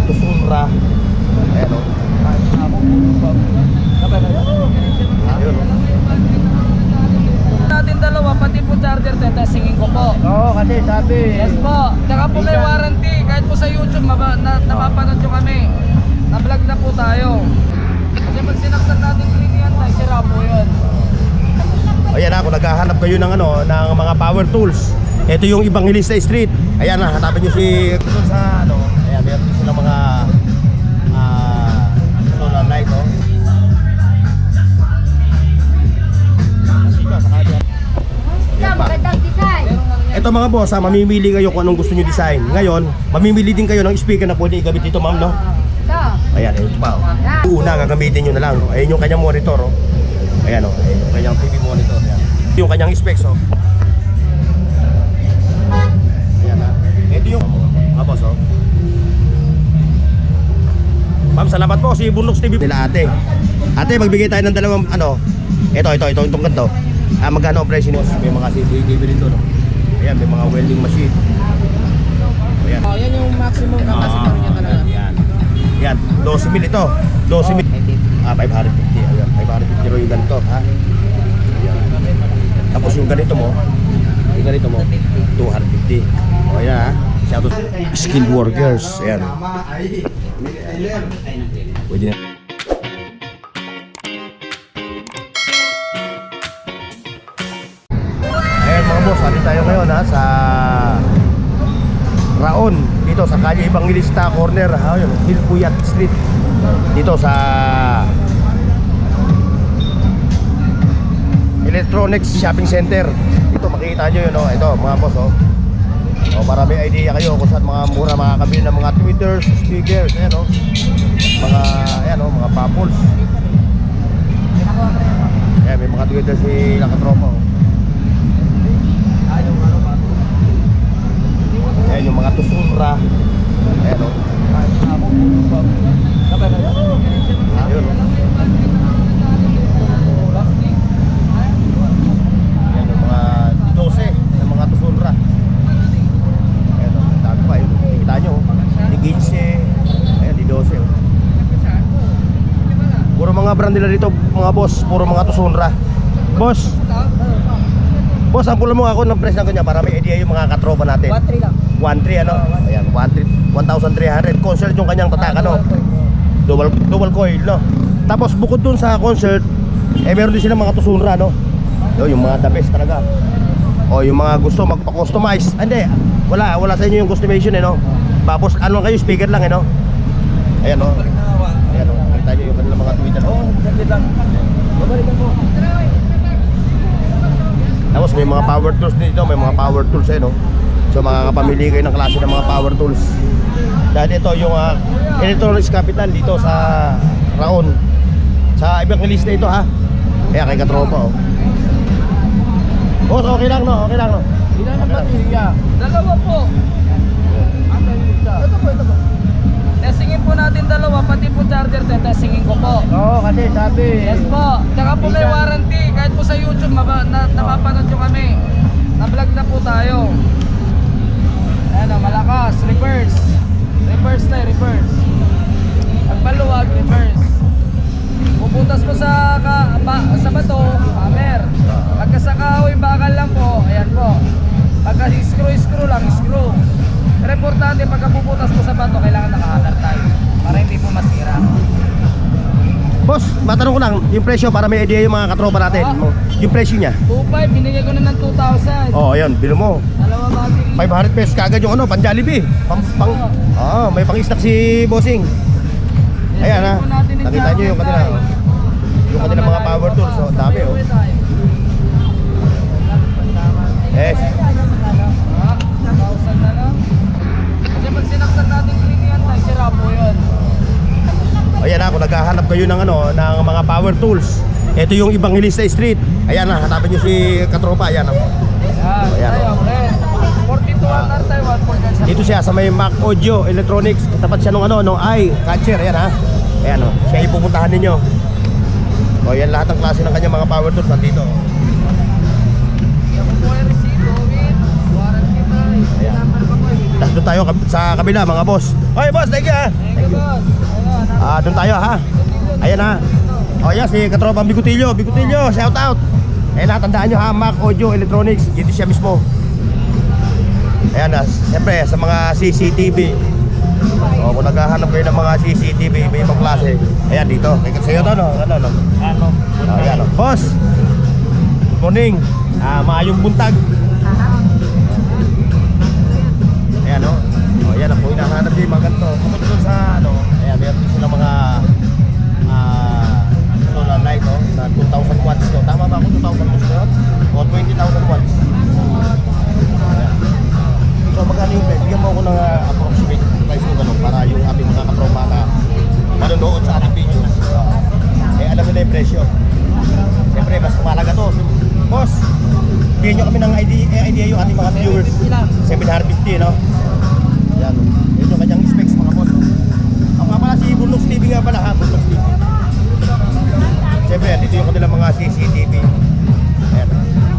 Tusunra. Ayan o. Ayun o. Natin dalawa, pati po charger testingin ko po. Oo, kasi sabi. Yes po. Tsaka po may warranty. Kahit po sa YouTube, napapanood nyo kami. Na-vlog na po tayo. Kasi pag sinaksan natin clean yan, sira po yun. Ayan na, kung naghahanap kayo ng ng mga power tools. Ito yung Evangelista Street. Ayan na, hanapin nyo si doon sa ayan, meron silang mga solar light oh. Ayan pa. Magandang design. Ito mga boss, mamimili kayo kung anong gusto nyo design. Ngayon, mamimili din kayo ng speaker na pwede igamit dito ma'am, no? Ito. Ayan, ito pa oh. Una, gagamitin nyo na lang. Ayan yung kanyang monitor oh. Ayan oh, ayan yung kanyang TV monitor. Ayan. Yung kanyang specs oh. Ayan ah. Ito yung mga boss oh. Ma'am, salamat po si Bunlox TV nila ate. Ate, magbigay tayo ng dalawang itong ganito. Magkano ang presyo boss? May mga CCTV rin doon. Ayan, may mga welding machine. Ayan. Oh, yan yung maximum capacity niya talaga. Ayan. Ayan, 12,000 ito. 12,000. 550. Ayan, 550 rin yung ganito, ha? Ayan. Tapos yung ganito mo, 250. O, ayan, ha? Shout out skilled workers. Ayan. Pwede na. Ayan mga boss, atin tayo ngayon ha sa Raon, dito sa Kalye Evangelista corner, ayun, Hilpuyat Street. Dito sa Electronics Shopping Center. Dito makikita nyo yun, oh. Ito mga boss oh. Oh, para may idea kayo kung saan mga mura makakabili ng mga tweeters, speakers, ayan oh. Mga ayan oh, mga papuls. Ayan, may mga tweeters si nakatropa oh. Ayan yung mga Tusunra. Ayan o. Ayun o. Ayan yung mga 12 yung mga Tusunra. Ayan o. Dami pa yun. Kita nyo o. Di 15. Ayan di 12 o. Puro mga brand nila dito mga boss. Puro mga Tusunra. Boss, ang pula mo ako ng price ng kanya para may idea yung mga katropa natin. 1.3 lang. 1.3 ano? Ayan, 1,300. Concert yung kanyang tatak ano? Double coil no? Tapos bukod dun sa concert, meron din silang mga Tusunra no? Yung mga the best talaga. O yung mga gusto magpa-customize. Hindi, wala sa inyo yung customization no? Tapos ano kayo, speaker lang no? Ayan no? Ayan no? Nakita nyo yung kanilang mga Twitter. Saglit lang. Babalikan po. Tapos may mga power tools dito, may mga power tools no? So makakapamili kayo ng klase ng mga power tools. Dahil ito yung Electronics Capital dito sa Raon. Sa Evangelista ito ha. Kaya kay katropa oh. Boss, okay lang no? Okay lang no? Ilan ang baterya? Dalawa po. Ito po. Testingin po natin dalawa, pati po charger testingin ko po. Oo, kasi sabi. Yes po. Tsaka po may warranty. Kahit po sa YouTube, napapanood nyo kami. Na-vlog na po tayo. Ayan o, malakas. Reverse. Reverse tayo, reverse. Pagpaluwag, reverse. Pupuntas mo sa bato, hammer. Pagka sa kahoy, bakal lang po. Ayan po. Pagka screw lang, screw. Pero importante, pagka pupuntas mo sa bato, kailangan naka-hammer tayo. Para hindi po masira. Boss, matanong ko lang, yung presyo para may idea yung mga katropa natin. Yung presyo niya. 2.5, binigay ko na ng 2,000. Oh, ayun, bilo mo. Dalawa battery. 500 pesos kagad yung pan Jollibee. May pang-snack si Bossing. Ayan ha. Nakita nyo yung kanila. Yung kanila mga power tools. So, dami oh. Yes. 1,000 na lang. Kasi pag sinaksan natin clean yan, sira po yun. Ayan ha, kung naghahanap kayo ng ng mga power tools. Ito yung Evangelista Street. Ayan ha, hanapin nyo si katropa. Ayan ha. Ayan, tayo, friend. 42 ang tayo, 1.9. Dito siya sa may Mac Audio Electronics. Katapat siya nung eye catcher. Ayan ha. Ayan o, siya ipupuntahan ninyo. O yan lahat ng klase ng kanyang mga power tools nandito. Yung receipt, warranty tayo. Ayan. Tapos doon tayo sa kabila mga boss. Okay boss, thank you ha. Thank you, boss. Ayun, Doon tayo ha. Ayan ha. O yan si katropang Bigotillo. Bigotillo, shout out. Ayan ha, tandaan nyo ha, Mac Audio Electronics. Dito siya mismo. Ayan ha, siyempre sa mga CCTV. O kung naghahanap kayo ng mga CCTV, may ibang klase. Ayan dito, sa'yo to no? Ano? Ayan o. Boss, good morning. Maayong buntag. Ayan o. Ayan ang po hinahanap din mga ganito. Kapag doon sa ano, ayan, meron din silang mga solar light o, na 2,000 watts to. Tama ba ako 2,000 watts yun? O 20,000 watts? Ayan. So magkano yung price? Bigyan mo ako ng approximate price mo gano'n para yung ating mga katropa na manonood sa ating video. Alam nila yung presyo. Siyempre, mas kumalaga to. Boss, bigyan nyo kami ng idea yung ating mga viewers. 750, no? Yan. Ito yung kanyang specs mga boss. Ako nga pala si Bunlox TV nga pala ha. Bunlox TV. Siyempre, dito yung kanilang mga CCTV. Ayan.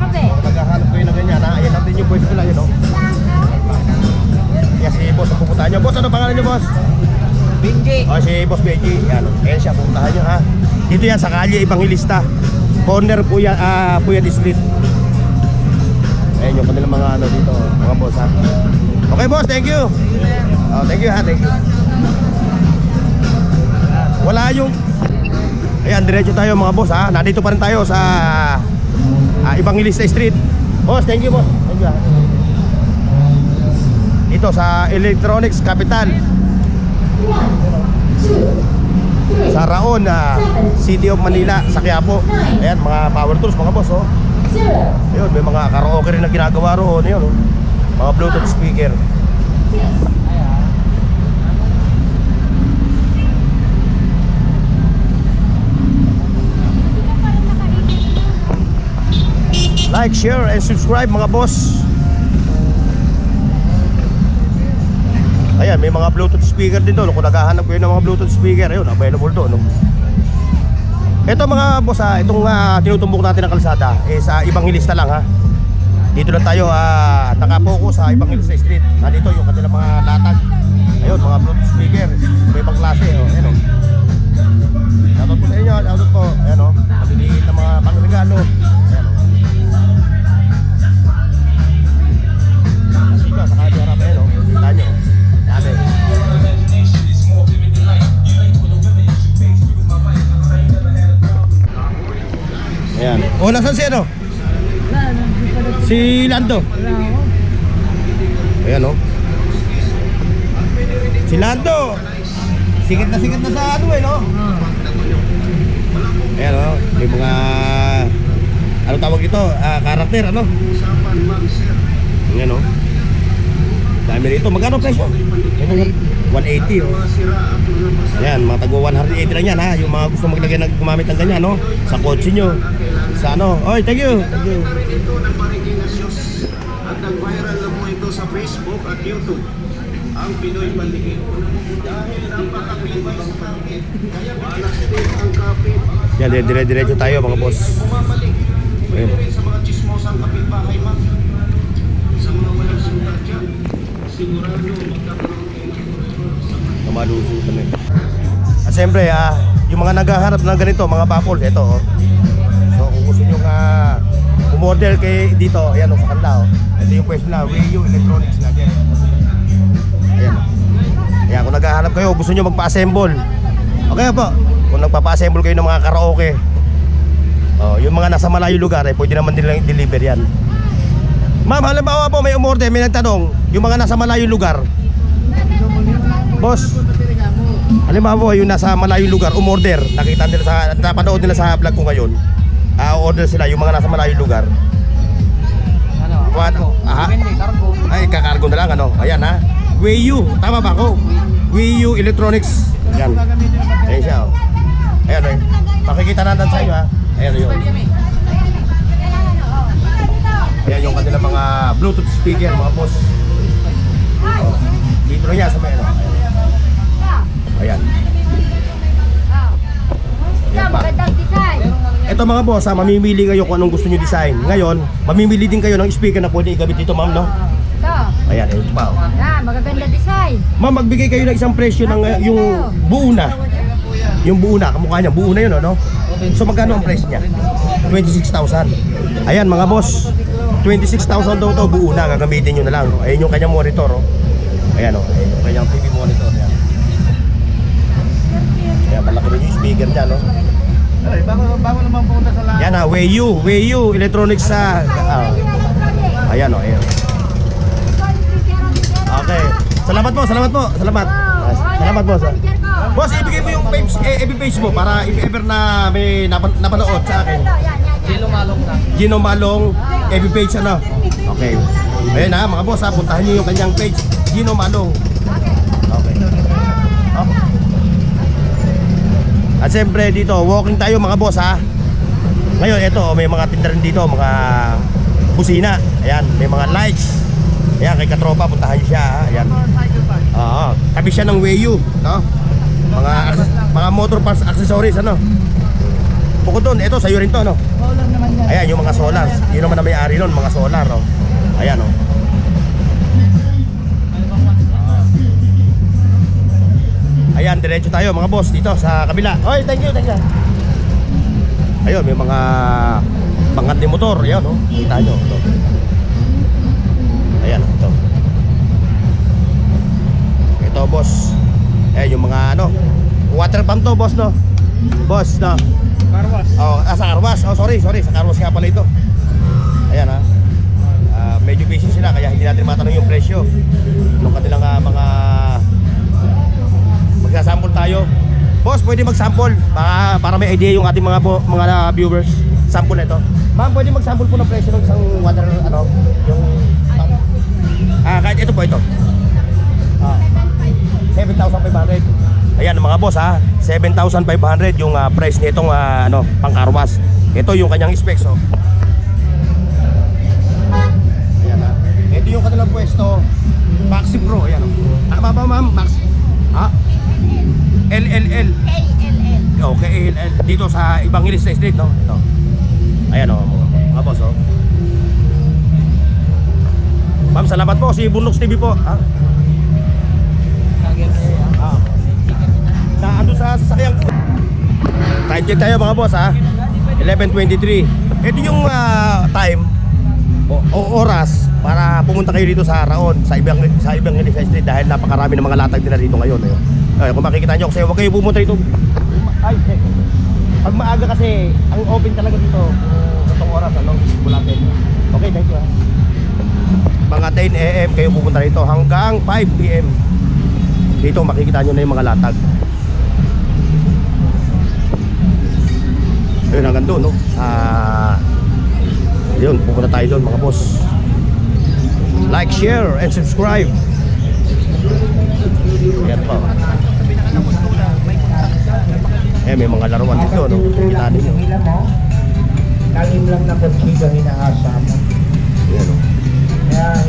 Kung naghahanap kayo ng ganyan ha, ayan natin yung pwede nila yun, no? Kaya si boss ang pupuntahan nyo. Boss, ano pangalan nyo, boss? Benji. O, si boss Benji. Ayan, ayan siya, pupuntahan nyo ha. Dito yan sa Kalye Evangelista. Corner Puyat Street. Ayan yung kanilang mga ano dito, mga boss ha. Okay boss, thank you. Oh, thank you ha, thank you. Wala yung ayan, diretso tayo mga boss ha. Nandito pa rin tayo sa Evangelista Street. Boss, thank you boss. Thank you ha. Dito sa Electronics Capital. Sa Raon, City of Manila, sa Quiapo. Ayan, mga power tools mga boss oh. Ayun, may mga karaoke rin na ginagawa roon. Ayun oh. Mga Bluetooth speaker. Like, share, and subscribe mga boss. Ayan, may mga Bluetooth speaker din doon. Kung naghahanap kayo ng mga Bluetooth speaker, ayun, available doon no? Ito mga boss itong tinutumbok natin ng kalsada is Evangelista lang ha. Dito lang tayo nakapokus sa Evangelista Street. Nandito yung kanilang mga latag. Ayun, mga Bluetooth speaker. May ibang klase oh. Ayan o. Shoutout po sa inyo, shoutout po. Ayan o, maliliit na mga pangregalo. Ayan o. Dito sa kanya harap, ayan o. Kita nyo. Dami. Ayan. O, nasan si ano? Si Lando. Ayan o. Si Lando. Sikat na sa ano no? Ayan o. May mga ano tawag ito? Karakter ano? Ayan o. Dami rito. Magkano presyo? 180 o. Ayan, mga tagwa 180 lang yan ha. Yung mga gusto maglagay gumamit ng ganyan no? Sa kotse nyo. Sa ano? Oy, thank you. Thank you. At nag-viral na po ito sa Facebook at YouTube. Ang Pinoy Pandigit. Dahil napakapibay sa kapit, kaya malas din ang kapit. Yan, dire-diretso tayo mga boss. Bumabalik. Pwede rin sa mga chismosang kapitbahay man. Sa mga walang sukat dyan, sigurado magkakaroon Kamaluso kami. At siyempre yung mga naghahanap ng ganito, mga baffles, ito oh. So kung gusto nyo umorder kay dito, ayan o sa kanila oh. Ito yung pwesto na, Wayo Electronics na dyan. Ayan. Ayan, kung naghahanap kayo, gusto nyo magpa-assemble. Okay po, kung nagpapa-assemble kayo ng mga karaoke, yung mga nasa malayo lugar, pwede naman nilang i-deliver yan. Ma'am, halimbawa po may umorder, may nagtanong, yung mga nasa malayo lugar, boss, halimbawa po yung nasa malayo lugar, umorder, nakita nila napanood nila sa vlog ko ngayon, order sila yung mga nasa malayo lugar. Cargo. Ay, kakargo na lang ano. Ayan ha. Wayo, tama ba ako? Wayo Electronics. Ayan. Ayan siya oh. Ayan eh. Makikita natin sa inyo ha. Ayan yun. Ayan yung kanilang mga Bluetooth speaker mga boss. Oh. Dito lang yan sa may ano. Ayan. Ayan pa. Ito mga boss mamimili kayo kung anong gusto nyo design. Ngayon, mamimili din kayo ng speaker na pwede igamit dito ma'am no? Ayan. Ayan, ito pa. Oh. Yan, magaganda design. Ma'am, magbigay kayo ng isang presyo ng yung buo na. Yung buo na, kamukha niya, buo na yun, ano? So magkano ang price niya? 26,000. Ayan mga boss, 26,000 daw to, buo na, gagamitin nyo na lang. Ayan yung kanyang monitor, oh. Ayan, oh, ayan yung kanyang TV monitor. Ayan, ayan malaki rin yung speaker niya, no? Ay, bago naman pumunta sa lahat. Yan ah, Weiyu Electronics sa... ayan, oh, ayan. Okay, salamat po, salamat po, salamat. Salamat boss. Boss, ibigay mo yung page, FB page mo para if ever na may napanood sa akin. Gino Malong na. Gino Malong, FB page ano? Okay. Ayun ha, mga boss ha, puntahan niyo yung kanyang page, Gino Malong. Okay. At siyempre dito, walking tayo mga boss ha. Ngayon, ito, may mga tinda rin dito, mga busina. Ayan, may mga lights. Ayan, kay Katropa, puntahan niyo siya ha. Ayan. Oo, tabi siya ng Weiyu, no? Mga motor parts, accessories, ano? Bukod doon, ito, sa'yo rin to, no? Ayan, yung mga solar. Yun naman na may-ari nun, mga solar, no? Ayan, no? Ayan, diretso tayo, mga boss, dito sa kabila. Oy, thank you, thank you. Ayun, may mga bangat ni motor. Ayan, no? Kita nyo, ito. Ayan, ito. Ito, boss. Ayan, yung mga, ano, water pump to, boss, no? Boss, no? Carwash. Oh, sa Carwash. Oh, sorry, sa Carwash nga pala ito. Ayan ha. Medyo busy sila kaya hindi natin matanong yung presyo ng kanilang mga magsasample tayo. Boss, pwede mag-sample para may idea yung ating mga viewers. Sample na ito. Ma'am, pwede mag-sample po ng presyo ng isang water ano, yung kahit ito po ito. 7,500. Ayan mga boss ha, 7,500 yung price nitong ano, pang Carwash. Ito yung kanyang specs oh. Ayan ha. Ito yung kanilang pwesto, Maxi Pro, ayan oh. Tama ba ma'am? Max. Ha? LLL. Okay, LLL. Dito sa Evangelista Street no. Ito. Ayan oh, mga boss oh. Ma'am, salamat po si Bunlox TV po. Ha? Ando sa sasakyan ko. Time check tayo mga boss ha. 11:23. Ito yung time o oras para pumunta kayo dito sa Raon, sa Evangelista Street dahil napakarami ng mga latag nila dito ngayon. Ayun, kung makikita nyo kasi huwag kayo pumunta dito. Ay, pag maaga kasi ang open talaga dito itong oras ano, bulatan. Okay, thank you ha. Mga 10 AM kayo pupunta dito hanggang 5 PM. Dito makikita nyo na yung mga latag. Ayun hanggang doon no. Yun, pupunta tayo doon mga boss. Like, share, and subscribe. Yan pa. May mga laruan dito no. Kita ninyo. Kalim lang na konsig ang inaasa mo. Yan no.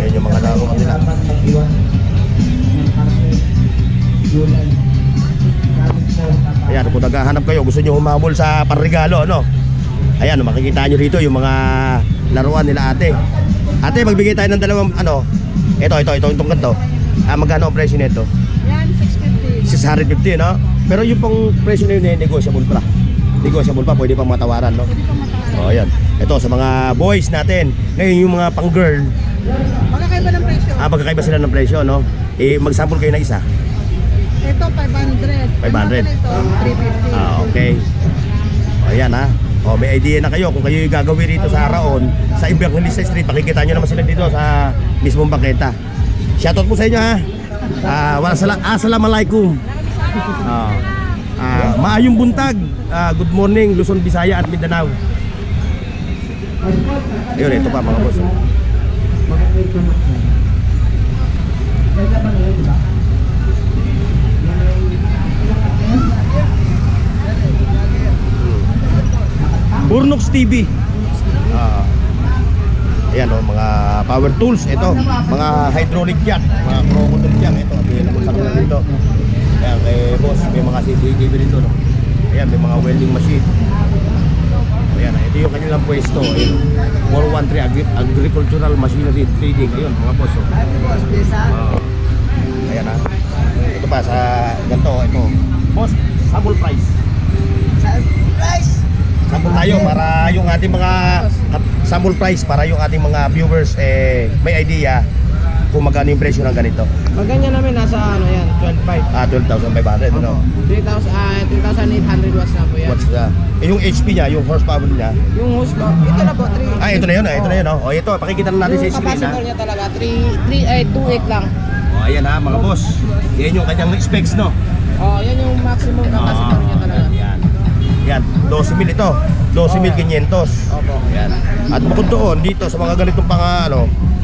Yan yung mga laruan nila. Ayan, kung naghahanap kayo, gusto nyo humabol sa panregalo, ano? Ayan, makikita nyo rito yung mga laruan nila ate. Ate, magbigay tayo ng dalawang, ano? Itong ganito. Magkano ang presyo nito? Yan, 650. 650, no? Pero yung pang presyo na yun, negotiable pa. Negotiable pa, pwede pang matawaran, no? O, ayan. Ito, sa mga boys natin. Ngayon, yung mga pang girl. Magkakaiba ng presyo. Magkakaiba sila ng presyo, no? Mag-sample kayo na isa. Ito, 500. 500. Ito, 350. Okay. O, ayan ha. O, may idea na kayo kung kayo yung gagawin rito sa Raon, sa Evangelista Street. Makikita nyo naman sila dito sa mismong bangketa. Shoutout po sa inyo ha. Assalamualaikum. Maayong buntag. Good morning Luzon, Visaya at Mindanao. Ayun, ito pa mga boss. Burnox TV. Ayan o, mga power tools. Ito, mga hydraulic jack, mga crocodile jack. Ito, available sa kanila dito. Ayan, kay boss, may mga CCTV dito no? Ayan, may mga welding machine. Ayan, ito yung kanilang pwesto. Ayan. 413 Agricultural Machinery Trading. Ayun, mga boss. Ayan ha. Ito pa sa ganito, ito. Boss, sample price. Sample tayo para yung ating mga sample price para yung ating mga viewers may idea kung magkano yung presyo ng ganito. Pag ganyan namin nasa ano yan, 12.5. 12,500 ano? 3,800 watts na po yan. What's that? Yung HP niya, yung horsepower niya. Yung hose mo, ito na po, 3. Ito na yun, ito na yun. Oh, ito, pakikita na natin sa Yung screen ha. capacitor niya talaga, 2.8 lang. Oh, ayan ha, mga boss. Yan yung kanyang specs, no? Oh, yan yung maximum capacitor niya talaga. Yan. Yan, 12,000 ito. 12,500. Opo. Yan. At bukod doon, dito sa mga ganitong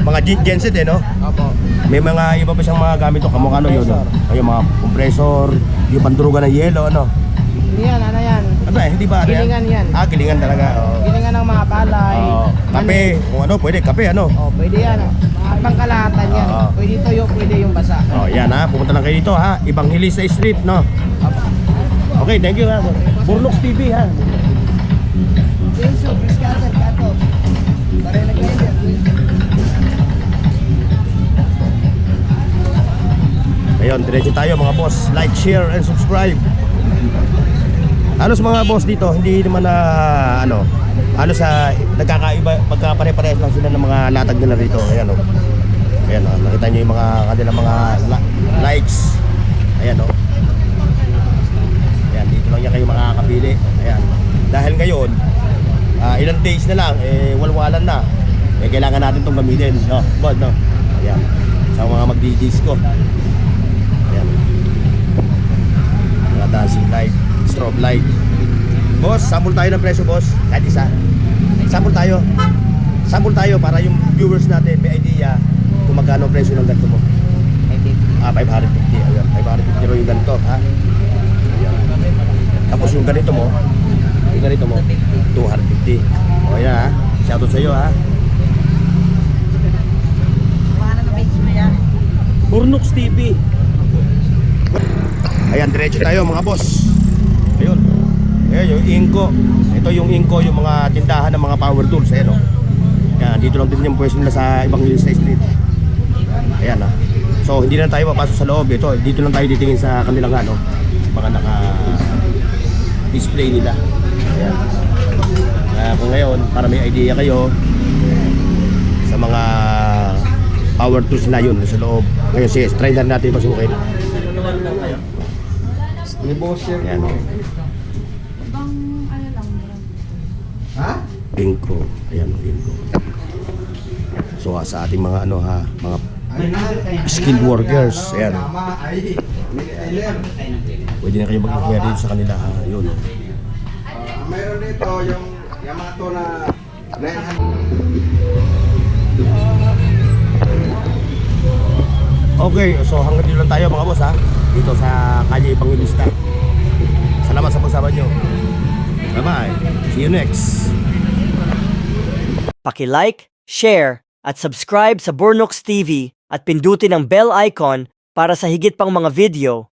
mga genset no? Opo. May mga iba pa siyang mga gamit to, kamukha ano yun, no? Ay, yung mga compressor, yung pandurugan ng yelo, ano? Yan, ano yan? Ano hindi ba? Ano Gilingan yan. Gilingan talaga. Oh. Gilingan ng mga palay. Kape, kung ano, pwede, kape, ano? Oh, pwede yan. At pangkalahatan yan. Oo. Pwede tuyo, pwede yung basa. Oh, yan ha, pumunta lang kayo dito ha. Evangelista Street, no? Okay, thank you ha. Burnox TV ha. Jesus, scatter, kato. Pare na kayo. Ayun, diretso tayo mga boss. Like, share, and subscribe. Halos mga boss dito, hindi naman na halos nagkakaiba, pagkapare-parehas lang sila ng mga latag nila rito. Ayan o. Ayan o, nakita nyo yung mga kanilang mga likes. Ayan o. Ayan, dito lang yan kayo makakapili. Ayan. Dahil ngayon, ilang days na lang, walwalan na. Kailangan natin itong gamitin. No? Boss, no? Ayan. Sa mga magdi-disco. Ayan. Mga dancing light, strobe light. Boss, sample tayo ng presyo, boss. Kahit isa. Sample tayo. Sample tayo para yung viewers natin may idea kung magkano ang presyo ng ganito mo. 550. Ayan, 550 rin yung ganito, ha? Ayan. Tapos yung ganito mo, 250. O yan, ha? Shoutout sa iyo, ha? Burnox TV. Ayan, diretso tayo mga boss. Ayun. Ayan yung Inco. Ito yung Inco, yung mga tindahan ng mga power tools. Ayan o. Ayan, dito lang din yung pwesto nila sa Evangelista Street. Ayan ha. So hindi na tayo papasok sa loob. Ito, dito lang tayo titingin sa kanilang mga naka-display nila. Ayan. Kung ngayon, para may idea kayo sa mga power tools na yun sa loob. Ngayon, sige, try na natin pasukin. Ayan o. Inco. Ayan o, Inco. So sa ating mga mga skilled workers, ayan. Pwede na kayo mag-inquire dito sa kanila, ha. Yun. Mayroon dito yung Yamato na 900. Okay, so hanggang dito lang tayo mga boss, ha. Dito sa Kalye Evangelista. Salamat sa pagsama nyo. Bye-bye. See you next. Paki-like, share, at subscribe sa Burnox TV at pindutin ang bell icon para sa higit pang mga video.